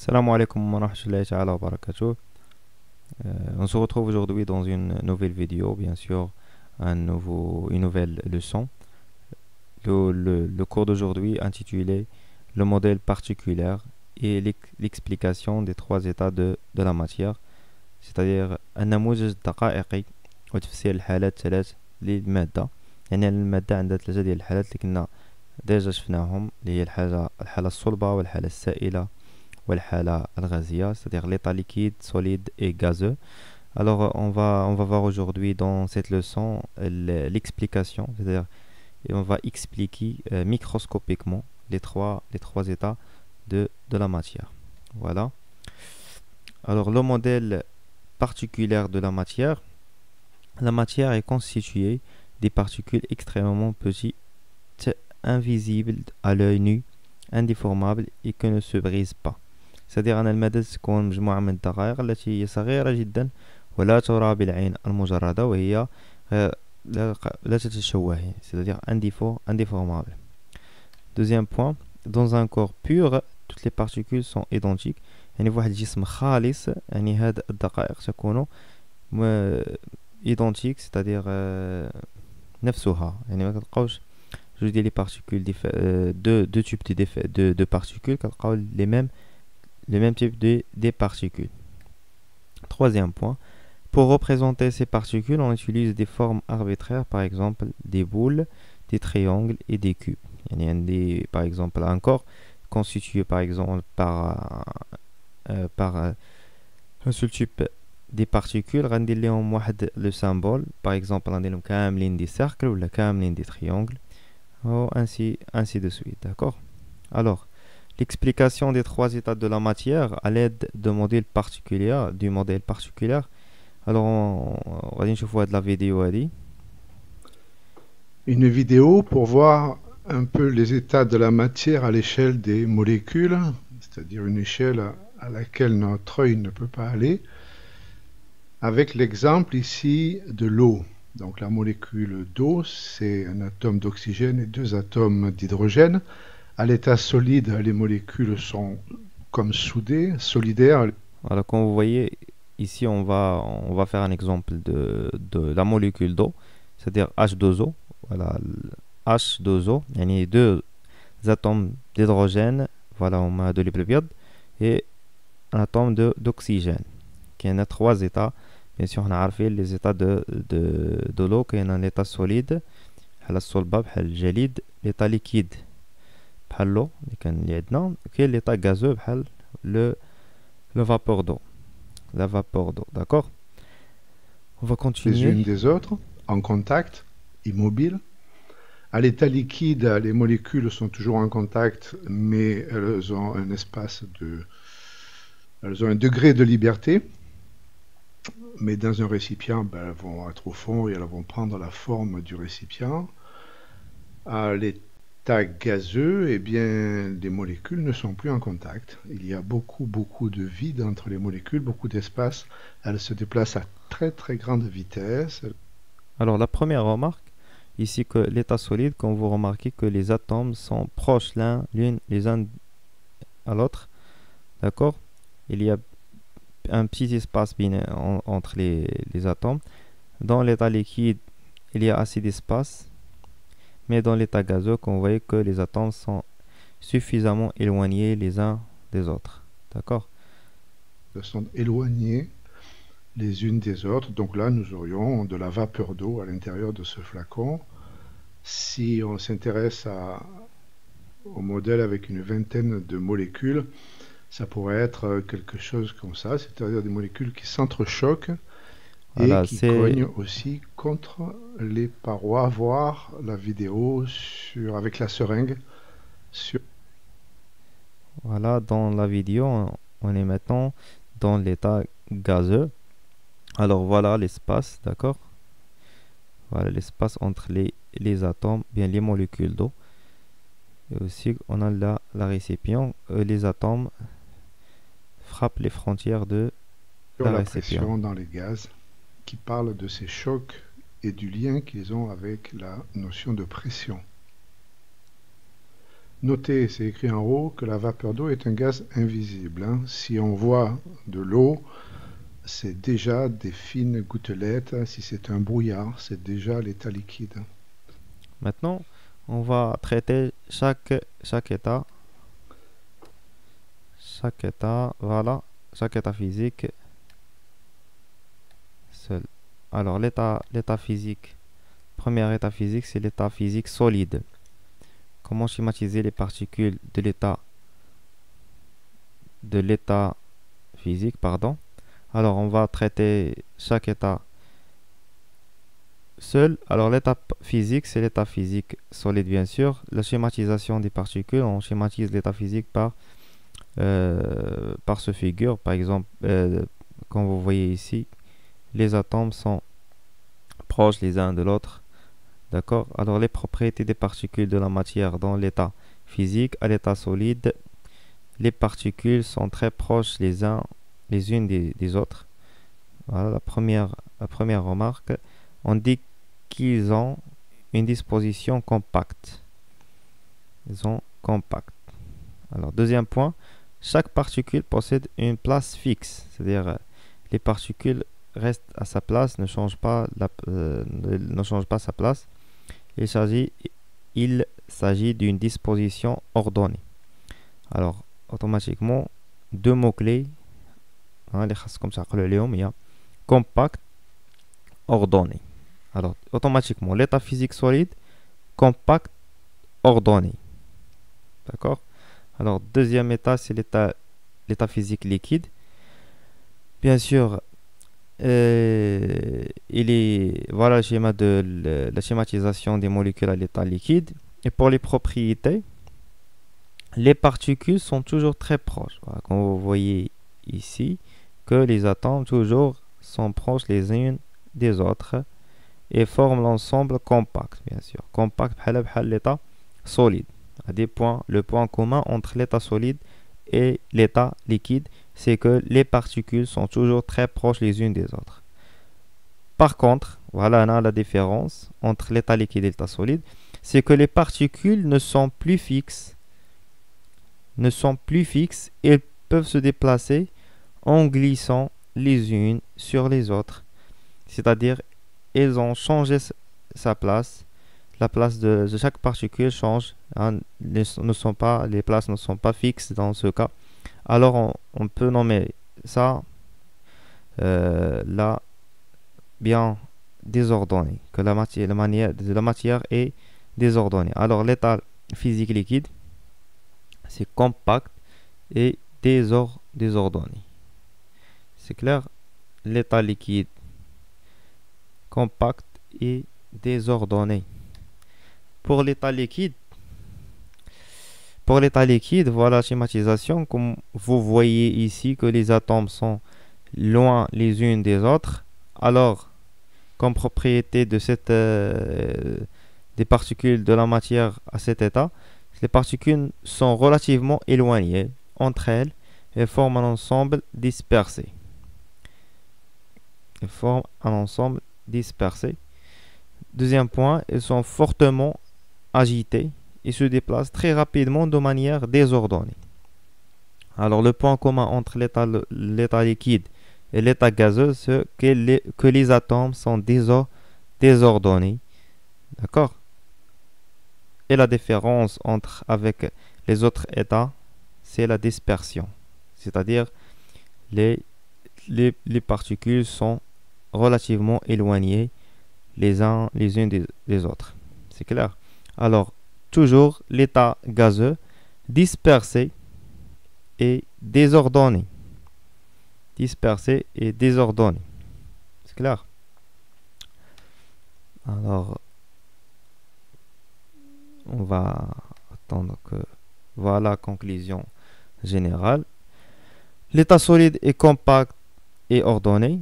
Salam alaikum wa rahmatullahi ta'ala wa barakatuh. On se retrouve aujourd'hui dans une nouvelle vidéo, bien sûr, une nouvelle leçon. Le cours d'aujourd'hui intitulé Le modèle particulier et l'explication des trois états de la matière, c'est-à-dire النموذج الدقائقي وتفسير الحالات الثلاث للمادة. يعني المادة عندها ثلاثة ديال الحالات اللي كنا ديجا شفناهم، اللي هي الحالة الصلبة والحالة السائلة والحالة الغازية, c'est-à-dire l'état liquide, solide et gazeux. Alors on va voir aujourd'hui dans cette leçon l'explication, c'est-à-dire on va expliquer microscopiquement les trois états de la matière. Voilà. Alors le modèle particulier de la matière est constituée des particules extrêmement petites, invisibles à l'œil nu, indéformables et qui ne se brisent pas. C'est-à-dire أن المادة تكون مجموعة من الدقائق التي هي صغيرة جدا ولا ترى بالعين المجردة وهي لا تتشوه, c'est-à-dire indéformable. Deuxième point, dans un corps pur, toutes les particules sont identiques. يعني في واحد الجسم خالص يعني هاد الدقائق تكون identiques, c'est-à-dire نفسها, يعني ما كتلقاوش جوج ديال لي بارتيكول deux types de particules كتلقاو le même type des particules. Troisième point, pour représenter ces particules, on utilise des formes arbitraires, par exemple des boules, des triangles et des cubes. Il y a par exemple un corps constitué par exemple par un seul type des particules, le symbole, par exemple des cercles ou des triangles, ou ainsi de suite, d'accord? Alors, l'explication des trois états de la matière à l'aide du modèle particulier. Alors, on va voir de la vidéo. Une vidéo pour voir un peu les états de la matière à l'échelle des molécules, c'est-à-dire une échelle à laquelle notre œil ne peut pas aller, avec l'exemple ici de l'eau. Donc la molécule d'eau, c'est un atome d'oxygène et deux atomes d'hydrogène. À l'état solide, les molécules sont comme soudées, solidaires. Alors, comme vous voyez, ici, on va faire un exemple de la molécule d'eau, c'est-à-dire H2O. Voilà, H2O, il y a deux atomes d'hydrogène, voilà, on a de l'hybride, et un atome d'oxygène, qui a trois états. Bien sûr, on a fait les états de l'eau, qui est un état solide, l'état liquide, l'eau, qui l'état gazeux, le vapeur d'eau. La vapeur d'eau, d'accord? On va continuer. Les unes des autres, en contact, immobiles. À l'état liquide, les molécules sont toujours en contact, mais elles ont elles ont un degré de liberté. Mais dans un récipient, elles vont être au fond et elles vont prendre la forme du récipient. À l'état gazeux, eh bien, les molécules ne sont plus en contact. Il y a beaucoup de vide entre les molécules, beaucoup d'espace. Elles se déplacent à très grande vitesse. Alors, la première remarque, ici que l'état solide, quand vous remarquez que les atomes sont proches les uns à l'autre, d'accord? Il y a un petit espace entre les atomes. Dans l'état liquide, il y a assez d'espace, mais dans l'état gazeux, vous voyez que les atomes sont suffisamment éloignés les uns des autres, d'accord? Elles sont éloignées les unes des autres. Donc là, nous aurions de la vapeur d'eau à l'intérieur de ce flacon. Si on s'intéresse au modèle avec une vingtaine de molécules, ça pourrait être quelque chose comme ça, c'est-à-dire des molécules qui s'entrechoquent et qui cognent aussi contre les parois. Voir la vidéo avec la seringue. Voilà, dans la vidéo, on est maintenant dans l'état gazeux. Alors voilà l'espace, d'accord? Voilà l'espace entre les atomes, bien les molécules d'eau. Et aussi, on a là la récipient. Les atomes frappent les frontières de la récipient. Pression dans les gaz, qui parle de ces chocs et du lien qu'ils ont avec la notion de pression. Notez, c'est écrit en haut, que la vapeur d'eau est un gaz invisible, hein. Si on voit de l'eau, c'est déjà des fines gouttelettes. Si c'est un brouillard, c'est déjà l'état liquide. Maintenant, on va traiter chaque état. Chaque état, voilà, chaque état physique seul. Alors, l'état physique, premier état physique, c'est l'état physique solide. Comment schématiser les particules de l'état physique, pardon. Alors, on va traiter chaque état seul. Alors, l'état physique, c'est l'état physique solide, bien sûr. La schématisation des particules, on schématise l'état physique par ce figure. Par exemple, comme vous voyez ici, les atomes sont proches les uns de l'autre. D'accord? Alors, les propriétés des particules de la matière dans l'état physique à l'état solide, les particules sont très proches les unes des autres. Voilà la première remarque. On dit qu'ils ont une disposition compacte. Ils sont compacts. Alors, deuxième point, chaque particule possède une place fixe, c'est-à-dire les particules restent à sa place, ne changent pas sa place. Il s'agit d'une disposition ordonnée. Alors, automatiquement, deux mots-clés, hein, les khas comme ça, il y a compact, ordonné. Alors, automatiquement, l'état physique solide, compact, ordonné. D'accord? Alors, deuxième état, c'est l'état physique liquide. Bien sûr, voilà le schéma de la schématisation des molécules à l'état liquide. Et pour les propriétés, les particules sont toujours très proches. Voilà, comme vous voyez ici, que les atomes toujours sont proches les unes des autres et forment l'ensemble compact, bien sûr. Compact, l'état solide. Le point commun entre l'état solide et l'état liquide, c'est que les particules sont toujours très proches les unes des autres. Par contre, voilà on a la différence entre l'état liquide et l'état solide, c'est que les particules ne sont plus fixes et peuvent se déplacer en glissant les unes sur les autres. C'est-à-dire, elles ont changé sa place. La place de chaque particule change. Hein, les places ne sont pas fixes dans ce cas. Alors, on peut nommer ça là bien désordonné, que la matière est désordonnée. Alors, l'état physique liquide, c'est compact et désordonné. C'est clair? L'état liquide, compact et désordonné. Pour l'état liquide, voilà la schématisation. Comme vous voyez ici que les atomes sont loin les unes des autres. Alors, comme propriété de des particules de la matière à cet état, les particules sont relativement éloignées entre elles et forment un ensemble dispersé. Deuxième point, elles sont fortement agitées et se déplacent très rapidement de manière désordonnée. Alors, le point commun entre l'état liquide et l'état gazeux, c'est que les atomes sont désordonnés. D'accord? Et la différence avec les autres états, c'est la dispersion. C'est-à-dire, les particules sont relativement éloignées les unes des autres. C'est clair? Alors, toujours l'état gazeux, dispersé et désordonné. C'est clair? Alors, on va attendre que... Voilà la conclusion générale. L'état solide est compact et ordonné.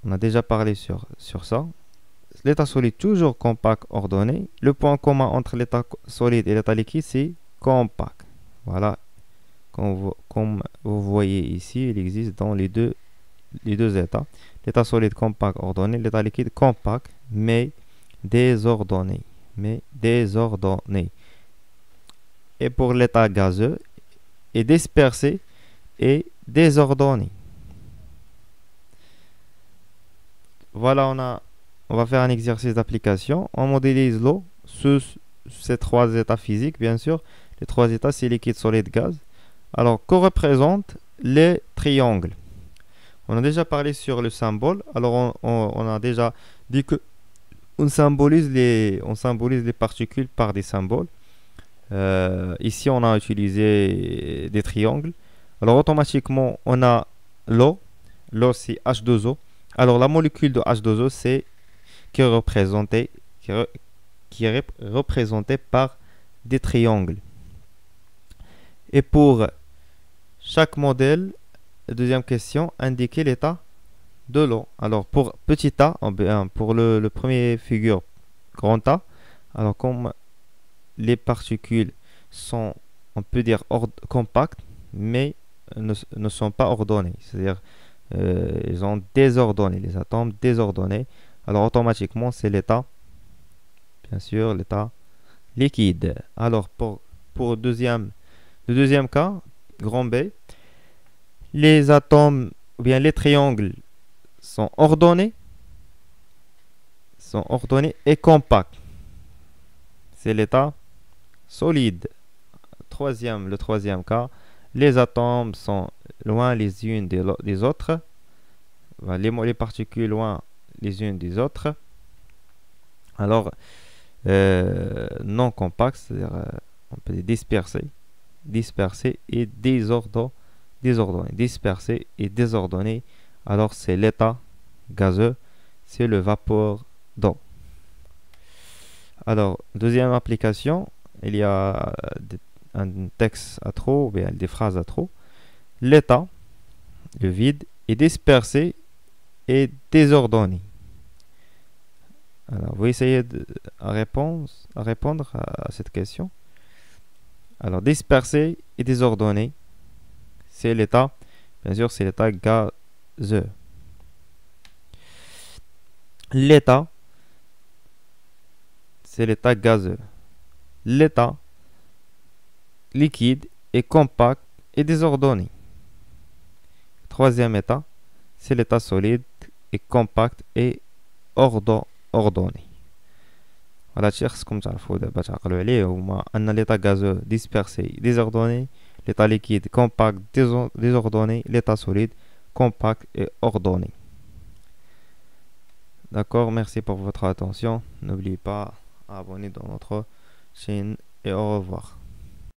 On a déjà parlé sur ça. L'état solide toujours compact, ordonné. Le point commun entre l'état solide et l'état liquide, c'est compact. Voilà. Comme vous voyez ici, il existe dans les deux états. L'état solide compact, ordonné. L'état liquide compact, mais désordonné. Et et pour l'état gazeux est dispersé et désordonné. Voilà, on va faire un exercice d'application. On modélise l'eau sous ces trois états physiques, bien sûr. Les trois états, c'est liquide, solide, gaz. Alors, que représentent les triangles? On a déjà parlé sur le symbole. Alors, on a déjà dit que on symbolise les particules par des symboles. Ici, on a utilisé des triangles. Alors, automatiquement, on a l'eau. L'eau, c'est H2O. Alors, la molécule de H2O, c'est qui est représentée par des triangles. Et pour chaque modèle, deuxième question, indiquer l'état de l'eau. Alors, pour petit a, pour le premier figure, grand A, alors comme les particules sont, on peut dire, compactes, mais ne sont pas ordonnées. C'est-à-dire, ils ont désordonné, les atomes désordonnés. Alors, automatiquement, c'est l'état, bien sûr, l'état liquide. Alors, pour le deuxième cas, grand B, les atomes, ou bien les triangles sont ordonnés et compacts. C'est l'état solide. Le troisième cas, les atomes sont loin les unes des autres. Les particules loin les unes des autres. Alors, non compacts, c'est-à-dire on peut les disperser et désordonner. Dispersé et désordonné. Alors, c'est l'état gazeux, c'est le vapeur d'eau. Alors, deuxième application, il y a un texte à trop, ou bien des phrases à trop. L'état, le vide, est dispersé et désordonné. Alors, vous essayez à répondre à cette question. Alors, dispersé et désordonné, c'est l'état, bien sûr, c'est l'état gazeux. L'état, c'est l'état gazeux. L'état liquide est compact et désordonné. Troisième état, c'est l'état solide et compact et ordonné. Voilà, خصكم تعرفوا دابا تعقلوا عليه هما أن l'état gazeux dispersé désordonné, l'état liquide compact désordonné, l'état solide compact et ordonné. D'accord, merci pour votre attention. N'oubliez pas à abonner dans notre chaîne et au revoir.